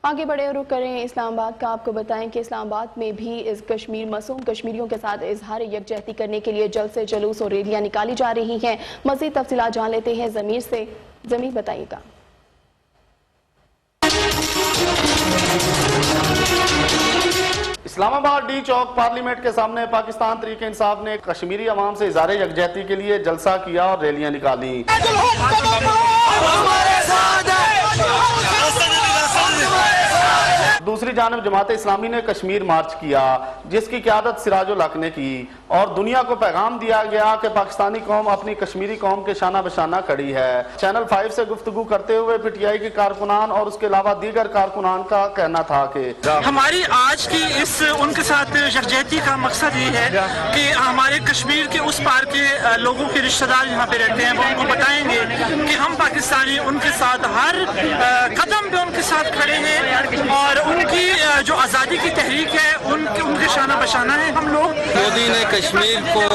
آگے بڑھے اور رخ کریں اسلام آباد کا۔ آپ کو بتائیں کہ اسلام آباد میں بھی اس کشمیر مصون کشمیریوں کے ساتھ اظہار یکجہتی کرنے کے لیے جلسے جلوس اور ریلیاں نکالی جا رہی ہیں۔ مزید تفصیلات جان لیتے ہیں ضمیر سے۔ ضمیر بتائیے گا۔ اسلام آباد ڈی چوک پارلیمنٹ کے سامنے پاکستان تحریک انصاف نے کشمیری عوام سے اظہار یکجہتی کے لیے جلسہ کیا اور ریلیاں نکالی۔ دوسری جانب جماعت اسلامی نے کشمیر مارچ کیا، جس کی قیادت سراج الحق نے کی اور دنیا کو پیغام دیا گیا کہ پاکستانی قوم اپنی کشمیری قوم کے شانہ بشانہ کھڑی ہے۔ چینل 5 سے گفتگو کرتے ہوئے پی ٹی آئی کے کارکنان اور اس کے علاوہ دیگر کارکنان کا کہنا تھا کہ ہماری آج کی ان کے ساتھ یکجہتی کا مقصد یہ ہے کہ ہمارے کشمیر کے اس پار کے لوگوں کے رشتہ دار یہاں پہ رہتے ہیں، وہ ان کو بتائیں گے کہ ہم پاکستانی ان کے ساتھ ہر قدم پہ ان کے ساتھ کھڑے ہیں اور ان کی جو آزادی کی تحریک ہے ان کے شانہ بشانہ ہیں ہم لوگ۔ مودی نے کشمیر کو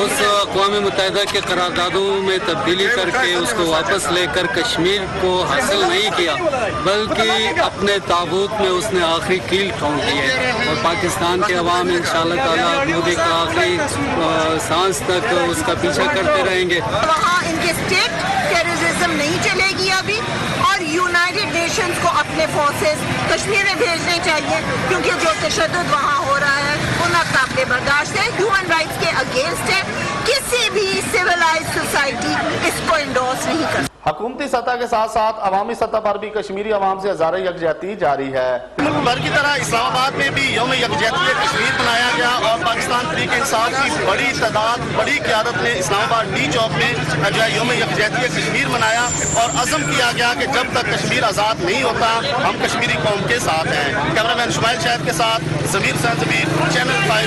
اس اقوام متحدہ کے قراردادوں میں تبدیلی کر کے اس کو واپس لے کر کشمیر کو حاصل نہیں کیا، بلکہ اپنے تابوت میں اس نے آخری کیل ٹھونک دی ہے اور پاکستان کے عوام انشاءاللہ تعالیٰ مودی کا آخری سانس تک اس کا پیچھا کرتے رہیں گے۔ وہاں ان کے اسٹیٹ ٹیررزم نہیں چلے گی ابھی، اور یونائٹڈ نیشنز کو اپنے فورسز کشمیر میں بھیجنے چاہیے، کیونکہ جو تشدد وہاں ہو رہا ہے وہ ناقابل برداشت ہے، ہیومن رائٹس کے اگینسٹ ہے۔ کسی بھی سویلائز سوسائٹی اس کو انڈورس نہیں کر۔ حکومتی سطح کے ساتھ ساتھ عوامی سطح پر بھی کشمیری عوام سے اظہار یکجہتی جاری ہے۔ ملک بھر کی طرح اسلام آباد میں بھی یوم یکجہتی کشمیر منایا گیا اور پاکستان تحریک انصاف کی بڑی تعداد بڑی قیادت نے اسلام آباد ڈی چوک میں جو ہے یوم یکجہتی کشمیر منایا اور عزم کیا گیا کہ جب تک کشمیر آزاد نہیں ہوتا ہم کشمیری قوم کے ساتھ ہیں۔ کیمرہ مین شمائل شاہد کے ساتھ ضمیر حسین ضمیر، چینل 5۔